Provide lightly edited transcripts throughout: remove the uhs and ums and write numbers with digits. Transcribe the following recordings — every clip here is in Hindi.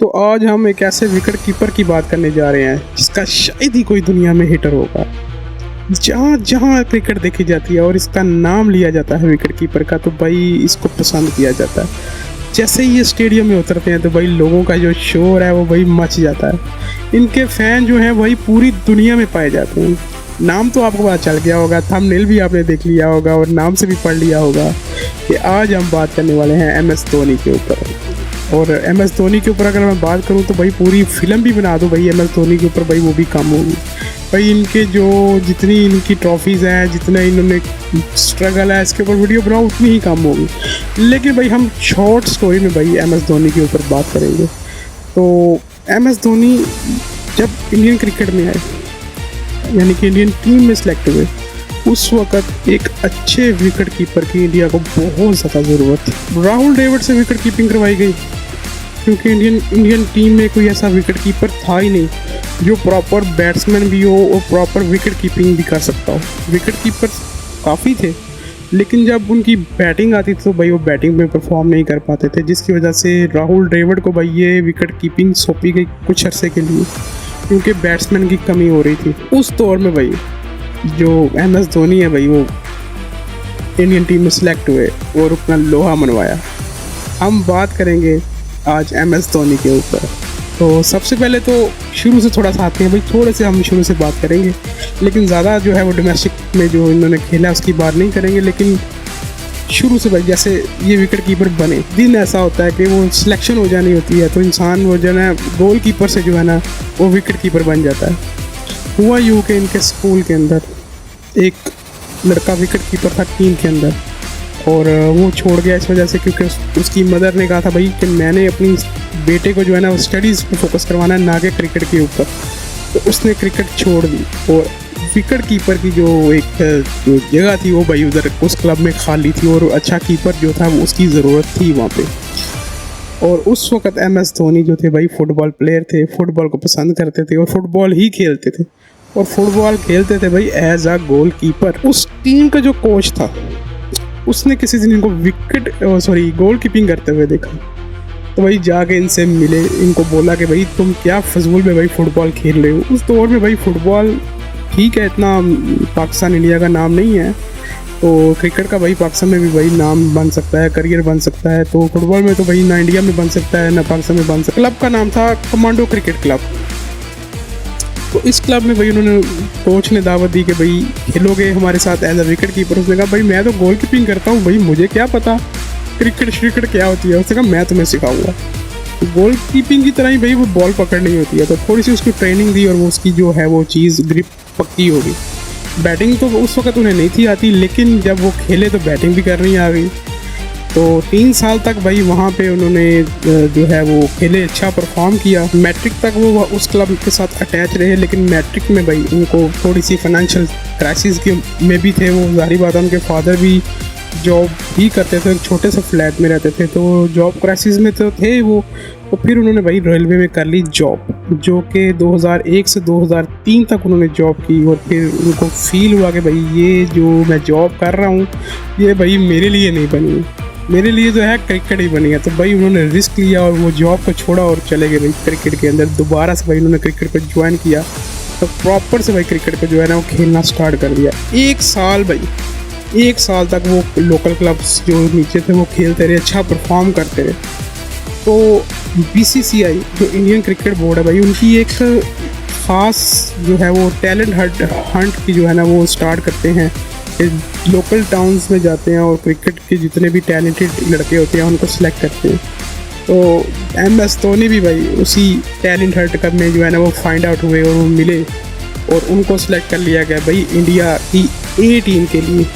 तो आज हम एक ऐसे विकेट कीपर की बात करने जा रहे हैं जिसका शायद ही कोई दुनिया में हिटर होगा। जहाँ जहाँ क्रिकेट देखी जाती है और इसका नाम लिया जाता है विकेट कीपर का, तो भाई इसको पसंद किया जाता है। जैसे ही ये स्टेडियम में उतरते हैं तो भाई लोगों का जो शोर है वो भाई मच जाता है। इनके फैन जो हैं वही पूरी दुनिया में पाए जाते हैं। नाम तो आपको पता चल गया होगा, थंबनेल भी आपने देख लिया होगा और नाम से भी पढ़ लिया होगा कि आज हम बात करने वाले हैं MS धोनी के ऊपर। और MS धोनी के ऊपर अगर मैं बात करूं तो भाई पूरी फिल्म भी बना दूं भाई MS धोनी के ऊपर, भाई वो भी कम होगी। भाई इनके जो जितनी इनकी ट्रॉफीज़ हैं, जितना इन्होंने स्ट्रगल है, इसके ऊपर वीडियो बनाओ उतनी ही कम होगी। लेकिन भाई हम शॉर्ट स्टोरी में भाई MS धोनी के ऊपर बात करेंगे। तो MS धोनी जब इंडियन क्रिकेट में आए, यानी कि इंडियन टीम में सिलेक्ट हुए, उस वक्त एक अच्छे विकेट कीपर की इंडिया को बहुत ज़्यादा ज़रूरत थी। राहुल द्रविड़ से विकेट कीपिंग करवाई गई क्योंकि इंडियन टीम में कोई ऐसा विकेट कीपर था ही नहीं जो प्रॉपर बैट्समैन भी हो और प्रॉपर विकेट कीपिंग भी कर सकता हो। विकेट कीपर काफ़ी थे, लेकिन जब उनकी बैटिंग आती थी तो भाई वो बैटिंग में परफॉर्म नहीं कर पाते थे, जिसकी वजह से राहुल द्रविड़ को भाई ये विकेट कीपिंग सौंपी गई कुछ अरसे के लिए, क्योंकि बैट्समैन की कमी हो रही थी। उस दौर में भाई जो MS धोनी है भाई वो इंडियन टीम में सिलेक्ट हुए और अपना लोहा मनवाया। हम बात करेंगे आज MS धोनी के ऊपर। तो सबसे पहले तो शुरू से थोड़ा सा आते हैं भाई, थोड़े से हम शुरू से बात करेंगे, लेकिन ज़्यादा जो है वो डोमेस्टिक में जो इन्होंने खेला उसकी बात नहीं करेंगे। लेकिन शुरू से भाई जैसे ये विकेट कीपर बने, दिन ऐसा होता है कि वो सिलेक्शन हो जानी होती है तो इंसान वो जो है गोल कीपर से जो है ना वो विकेट कीपर बन जाता है। हुआ यूँ कि इनके स्कूल के अंदर एक लड़का विकेट कीपर था टीम के अंदर, और वो छोड़ गया इस वजह से क्योंकि उसकी मदर ने कहा था भाई कि मैंने अपनी बेटे को जो है ना स्टडीज़ पे फोकस करवाना है, ना कि क्रिकेट के ऊपर। तो उसने क्रिकेट छोड़ दी और विकेट कीपर की जो एक जो जगह थी वो भाई उधर उस क्लब में खाली थी, और अच्छा कीपर जो था वो उसकी ज़रूरत थी वहाँ पे। और उस वक्त MS धोनी जो थे भाई फुटबॉल प्लेयर थे, फुटबॉल को पसंद करते थे और फुटबॉल ही खेलते थे, और फुटबॉल खेलते थे भाई एज अ गोल कीपर। उस टीम का जो कोच था उसने किसी दिन इनको गोल कीपिंग करते हुए देखा, तो भाई जाके इनसे मिले, इनको बोला कि भाई तुम क्या फजूल में भाई फुटबॉल खेल रहे हो। उस दौर में भाई फुटबॉल ठीक है, इतना पाकिस्तान इंडिया का नाम नहीं है, तो क्रिकेट का भाई पाकिस्तान में भी भाई नाम बन सकता है, करियर बन सकता है। तो फुटबॉल में तो भाई ना इंडिया में बन सकता है ना पाकिस्तान में बन सकता है। क्लब का नाम था कमांडो क्रिकेट क्लब। तो इस क्लब में भाई उन्होंने कोच ने दावत दी कि भाई खेलोगे हमारे साथ एज अ विकेट कीपर। उसने कहा भाई मैं तो गोल कीपिंग करता हूँ, भाई मुझे क्या पता क्रिकेट क्या होती है। उसने कहा मैं तुम्हें सिखाऊंगा। गोल कीपिंग की तरह ही भाई वो बॉल पकड़नी होती है, तो थोड़ी सी उसकी ट्रेनिंग दी और वो उसकी जो है वो चीज़ ग्रिप पक्की होगी। बैटिंग तो उस वक्त उन्हें नहीं थी आती, लेकिन जब वो खेले तो बैटिंग भी करनी आ गई। तो 3 साल तक भाई वहाँ पे उन्होंने जो है वो खेले, अच्छा परफॉर्म किया। मैट्रिक तक वो उस क्लब के साथ अटैच रहे, लेकिन मैट्रिक में भाई उनको थोड़ी सी फाइनेंशियल क्राइसिस के में भी थे वो। जाहिर बात है उनके फादर भी जॉब ही करते थे, छोटे से फ्लैट में रहते थे, तो जॉब क्राइसिस में तो थे वो। तो फिर उन्होंने भाई रेलवे में कर ली जॉब, जो कि 2001 से 2003 तक उन्होंने जॉब की। और फिर उनको फील हुआ कि भाई ये जो मैं जॉब कर रहा हूँ ये भाई मेरे लिए नहीं बनी, मेरे लिए जो है क्रिकेट ही बनी है। तो भाई उन्होंने रिस्क लिया और वो जॉब को छोड़ा और चले गए भाई क्रिकेट के अंदर। दोबारा से भाई उन्होंने क्रिकेट को ज्वाइन किया, तो प्रॉपर से भाई क्रिकेट को जो है ना वो खेलना स्टार्ट कर दिया। 1 साल तक वो लोकल क्लब्स जो नीचे थे वो खेलते रहे, अच्छा परफॉर्म करते रहे। तो BCCI जो इंडियन क्रिकेट बोर्ड है भाई, उनकी एक ख़ास जो है वो टैलेंट हंट की जो है ना वो स्टार्ट करते हैं। लोकल टाउन्स में जाते हैं और क्रिकेट के जितने भी टैलेंटेड लड़के होते हैं उनको सिलेक्ट करते हैं। तो MS धोनी भी भाई उसी टैलेंट हंट में जो है ना वो फाइंड आउट हुए और वो मिले और उनको सिलेक्ट कर लिया गया भाई इंडिया की A टीम के लिए।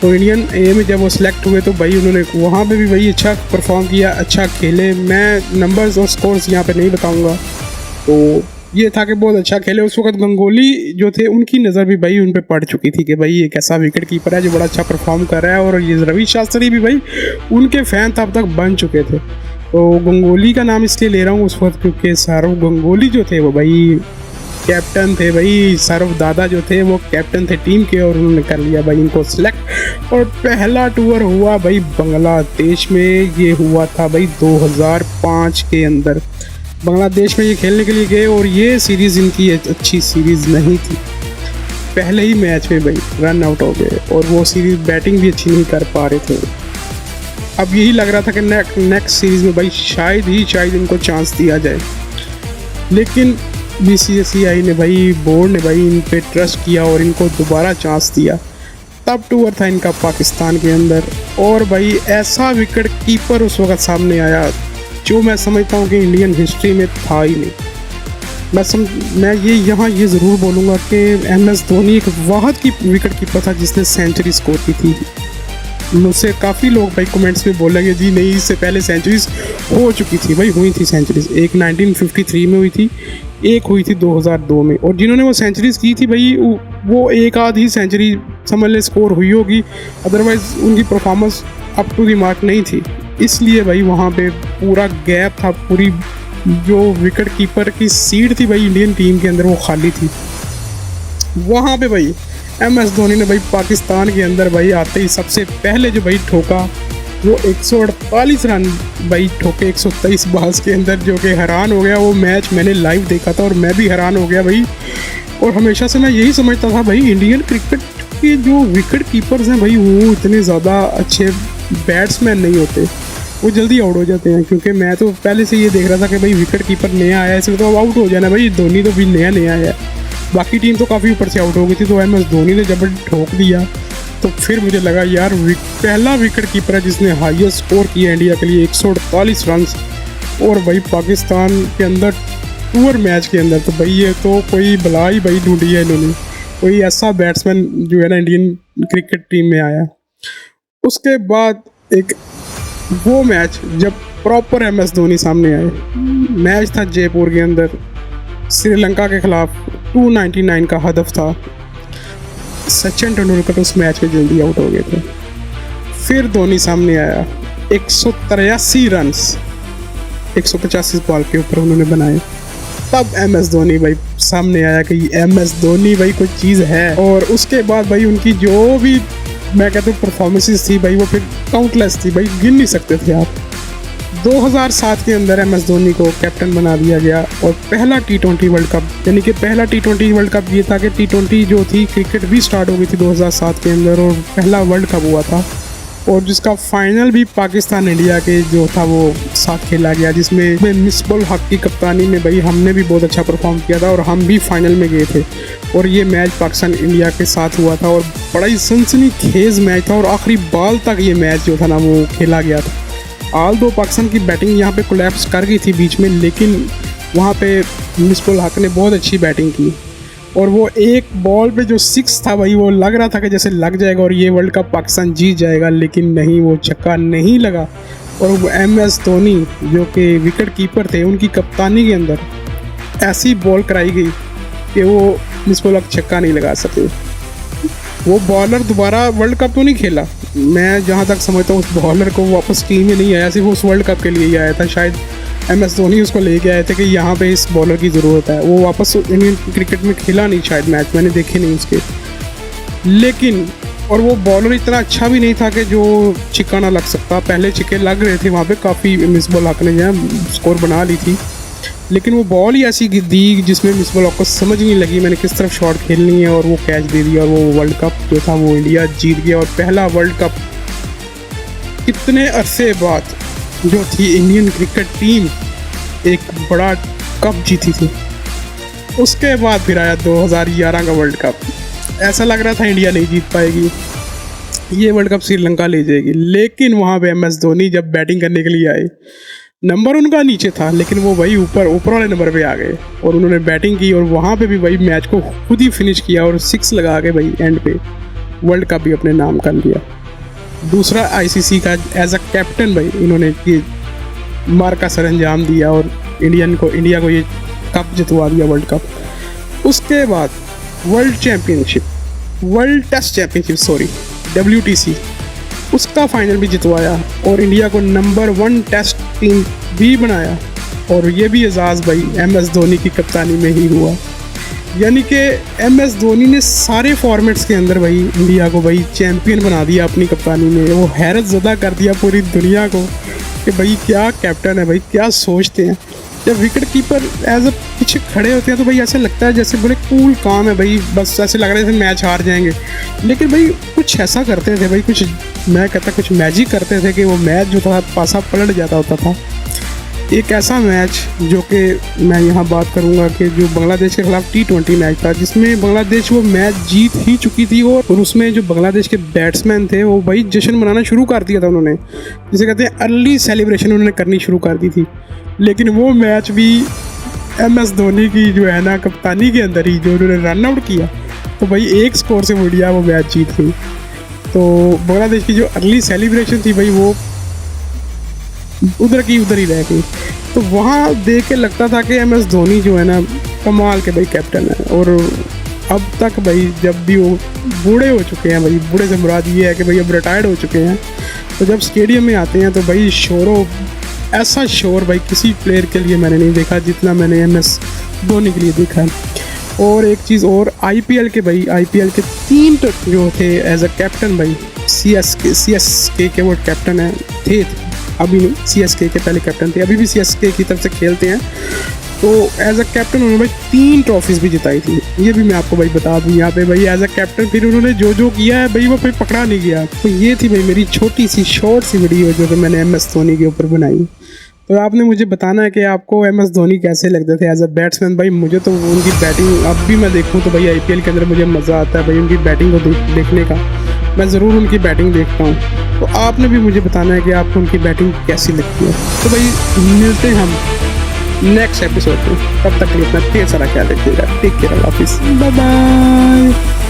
तो इंडियन A में जब वो सिलेक्ट हुए तो भाई उन्होंने वहाँ पे भी भाई अच्छा परफॉर्म किया, अच्छा खेले। मैं नंबर्स और स्कोर्स यहाँ पे नहीं बताऊँगा, तो ये था कि बहुत अच्छा खेले। उस वक्त गंगोली जो थे उनकी नज़र भी भाई उन पे पड़ चुकी थी कि भाई एक ऐसा विकेट कीपर है जो बड़ा अच्छा परफॉर्म कर रहा है, और ये रवि शास्त्री भी भाई उनके फ़ैन तब तक बन चुके थे। तो गंगोली का नाम इसलिए ले रहा हूँ उस वक्त क्योंकि सौरव गंगोली जो थे वो भाई कैप्टन थे भाई। सौरव दादा जो थे वो कैप्टन थे टीम के, और उन्होंने कर लिया भाई इनको सिलेक्ट। और पहला टूर हुआ भाई बांग्लादेश में, ये हुआ था भाई 2005 के अंदर। बांग्लादेश में ये खेलने के लिए गए और ये सीरीज़ इनकी अच्छी सीरीज़ नहीं थी। पहले ही मैच में भाई रन आउट हो गए और वो सीरीज़ बैटिंग भी अच्छी नहीं कर पा रहे थे। अब यही लग रहा था कि नेक्स्ट सीरीज़ में भाई शायद इनको चांस दिया जाए, लेकिन BCCI ने भाई, बोर्ड ने भाई इन पे ट्रस्ट किया और इनको दोबारा चांस दिया। तब टूर था इनका पाकिस्तान के अंदर और भाई ऐसा विकेट कीपर उस वक्त सामने आया जो मैं समझता हूँ कि इंडियन हिस्ट्री में था ही नहीं। मैं ये ज़रूर बोलूँगा कि MS धोनी एक वाहद की विकेट कीपर था जिसने सेंचुरी स्कोर की थी। मुझसे काफ़ी लोग भाई कमेंट्स में बोलेंगे जी नहीं, इससे पहले सेंचुरीज हो चुकी थी। भाई हुई थी सेंचुरीज, एक 1953 में हुई थी, एक हुई थी 2002 में। और जिन्होंने वो सेंचुरीज की थी भाई वो एक आध ही सेंचुरी समझ ले स्कोर हुई होगी, अदरवाइज उनकी performance up to the mark नहीं थी। इसलिए भाई वहाँ पे पूरा गैप था, पूरी जो विकेट कीपर की सीट थी भाई इंडियन टीम के अंदर वो खाली थी। वहाँ पे भाई MS धोनी ने भाई पाकिस्तान के अंदर भाई आते ही सबसे पहले जो भाई ठोका वो 148 रन भाई ठोके 123 बॉल्स के अंदर, जो कि हैरान हो गया। वो मैच मैंने लाइव देखा था और मैं भी हैरान हो गया भाई। और हमेशा से मैं यही समझता था भाई इंडियन क्रिकेट के जो विकेट कीपर्स हैं भाई वो इतने ज़्यादा अच्छे बैट्समैन नहीं होते, वो जल्दी आउट हो जाते हैं। क्योंकि मैं तो पहले से ये देख रहा था कि भाई विकेट कीपर नया आया है, इसमें तो आउट हो जाना भाई। धोनी तो भी नया आया है, बाकी टीम तो काफ़ी ऊपर से आउट हो गई थी। तो MS धोनी ने जब ठोक दिया तो फिर मुझे लगा यार पहला विकेट कीपर है जिसने हाईएस्ट स्कोर किया इंडिया के लिए 148 रन, और भाई पाकिस्तान के अंदर टूर मैच के अंदर। तो भाई ये तो कोई बला ही भाई ढूंढी है इन्होंने, कोई ऐसा बैट्समैन जो है ना इंडियन क्रिकेट टीम में आया। उसके बाद एक वो मैच जब प्रॉपर MS धोनी सामने आए, मैच था जयपुर के अंदर श्रीलंका के खिलाफ, 299 का हदफ था। सचिन तेंदुलकर उस मैच में जल्दी आउट हो गए थे। फिर धोनी सामने आया, 183 रन 185 बॉल के ऊपर उन्होंने बनाए। तब MS धोनी भाई सामने आया कि MS धोनी भाई कोई चीज़ है। और उसके बाद भाई उनकी जो भी मैं कहता हूँ परफॉर्मेंसेस थी भाई वो फिर काउंटलेस थी भाई, गिन नहीं सकते थे आप। 2007 के अंदर MS धोनी को कैप्टन बना दिया गया और पहला T20 वर्ल्ड कप, यानी कि पहला T20 वर्ल्ड कप ये था कि T20 जो थी क्रिकेट भी स्टार्ट हो गई थी 2007 के अंदर और पहला वर्ल्ड कप हुआ था, और जिसका फाइनल भी पाकिस्तान इंडिया के जो था वो साथ खेला गया, जिसमें मिसबाह हक की कप्तानी में भाई हमने भी बहुत अच्छा परफॉर्म किया था और हम भी फाइनल में गए थे। और ये मैच पाकिस्तान इंडिया के साथ हुआ था और बड़ा ही सनसनीखेज मैच था और आखिरी बॉल तक ये मैच जो था ना वो खेला गया था। ऑल दो पाकिस्तान की बैटिंग यहाँ पे कोलैप्स कर गई थी बीच में, लेकिन वहाँ पे मिसबाह हक ने बहुत अच्छी बैटिंग की और वो एक बॉल पे जो 6 था भाई वो लग रहा था कि जैसे लग जाएगा और ये वर्ल्ड कप पाकिस्तान जीत जाएगा, लेकिन नहीं, वो छक्का नहीं लगा। और वो MS धोनी जो कि विकेट कीपर थे उनकी कप्तानी के अंदर ऐसी बॉल कराई गई कि वो मिसबाह हक छक्का नहीं लगा सके। वो बॉलर दोबारा वर्ल्ड कप तो नहीं खेला, मैं जहाँ तक समझता हूँ उस बॉलर को वापस टीम में नहीं आया, सिर्फ उस वर्ल्ड कप के लिए ही आया था। शायद MS धोनी उसको लेके आए थे कि यहाँ पे इस बॉलर की ज़रूरत है। वो वापस इंडियन क्रिकेट में खेला नहीं शायद, मैच मैंने देखे नहीं उसके। लेकिन और वो बॉलर इतना अच्छा भी नहीं था कि जो छिक्का ना लग सकता। पहले छिक्के लग रहे थे वहाँ पे काफ़ी, मिसबाह हक ने जो है स्कोर बना ली थी, लेकिन वो बॉल ही ऐसी दी जिसमें मिसबाह हक को समझ नहीं लगी मैंने किस तरफ शॉट खेलनी है, और वो कैच दे दिया और वो वर्ल्ड कप जो था वो इंडिया जीत गया। और पहला वर्ल्ड कप इतने अरसे बाद जो थी इंडियन क्रिकेट टीम एक बड़ा कप जीती थी। उसके बाद फिर आया 2011 का वर्ल्ड कप। ऐसा लग रहा था इंडिया नहीं जीत पाएगी, ये वर्ल्ड कप श्रीलंका ले जाएगी, लेकिन वहाँ पे MS धोनी जब बैटिंग करने के लिए आए, नंबर उनका नीचे था लेकिन वो वही ऊपर वाले नंबर पे आ गए और उन्होंने बैटिंग की और वहाँ पे भी वही मैच को खुद ही फिनिश किया और 6 लगा के भाई एंड पे वर्ल्ड कप भी अपने नाम कर लिया। दूसरा ICC का एज अ कैप्टन भाई इन्होंने ये मार का सरंजाम दिया और इंडिया को ये कप जितवा दिया, वर्ल्ड कप। उसके बाद वर्ल्ड टेस्ट चैम्पियनशिप WTC, उसका फाइनल भी जितवाया और इंडिया को नंबर 1 टेस्ट टीम भी बनाया, और ये भी एजाज़ भाई MS धोनी की कप्तानी में ही हुआ। यानी कि MS धोनी ने सारे फॉर्मेट्स के अंदर भाई इंडिया को भाई चैम्पियन बना दिया अपनी कप्तानी में। वो हैरत ज़दा कर दिया पूरी दुनिया को कि भाई क्या कैप्टन है भाई, क्या सोचते हैं। जब विकेट कीपर एज अ पीछे खड़े होते हैं तो भाई ऐसा लगता है जैसे बड़े कूल काम है भाई, बस ऐसे लग रहा है जैसे मैच हार जाएंगे। लेकिन भाई कुछ ऐसा करते थे भाई, कुछ मैं कहता कुछ मैजिक करते थे कि वो मैच जो था पासा पलट जाता होता था। एक ऐसा मैच जो कि मैं यहाँ बात करूँगा कि जो बांग्लादेश के खिलाफ T20 मैच था, जिसमें बांग्लादेश वो मैच जीत ही चुकी थी और उसमें जो बांग्लादेश के बैट्समैन थे वो भाई जश्न मनाना शुरू कर दिया था उन्होंने, जिसे कहते हैं अर्ली सेलिब्रेशन उन्होंने करनी शुरू कर दी थी। लेकिन वो मैच भी MS धोनी की जो है ना कप्तानी के अंदर ही जो उन्होंने रन आउट किया, तो भाई एक स्कोर से इंडिया वो मैच जीत गई। तो बांग्लादेश की जो अर्ली सेलिब्रेशन थी भाई वो उधर की उधर ही रह गई। तो वहाँ देख के लगता था कि MS धोनी जो है ना कमाल के भाई कैप्टन है। और अब तक भाई जब भी वो बूढ़े हो चुके हैं, भाई बूढ़े से मुराद ये है कि भाई अब रिटायर्ड हो चुके हैं, तो जब स्टेडियम में आते हैं तो भाई शोरों ऐसा शोर भाई किसी प्लेयर के लिए मैंने नहीं देखा जितना मैंने MS धोनी के लिए देखा है। और एक चीज़ और, IPL के 3 जो थे एज अ कैप्टन भाई, CSK के वो कैप्टन है थे, अभी नहीं, CSK के पहले कैप्टन थे, अभी भी CSK की तरफ से खेलते हैं। तो एज अ कैप्टन उन्होंने भाई 3 ट्रॉफीज़ भी जिताई थी, ये भी मैं आपको भाई बता दूँ यहाँ पे भाई एज अ कैप्टन। फिर उन्होंने जो किया है भाई वो फिर पकड़ा नहीं गया। तो ये थी भाई मेरी छोटी सी शॉर्ट सी वीडियो जो कि मैंने MS धोनी के ऊपर बनाई। तो आपने मुझे बताना है कि आपको MS धोनी कैसे लगते थे एज अ बैट्समैन। भाई मुझे तो उनकी बैटिंग अब भी मैं देखूँ तो भाई IPL के अंदर मुझे मज़ा आता है भाई उनकी बैटिंग को देखने का, मैं ज़रूर उनकी बैटिंग देखता हूँ। तो आपने भी मुझे बताना है कि आपको उनकी बैटिंग कैसी लगती है। तो भाई मिलते हैं हम नेक्स्ट एपिसोड में, तब तक के लिए अपना ढेर सारा ख्याल रखिएगा। टेक केयर, अल्लाह हाफिज़, बाय बाय।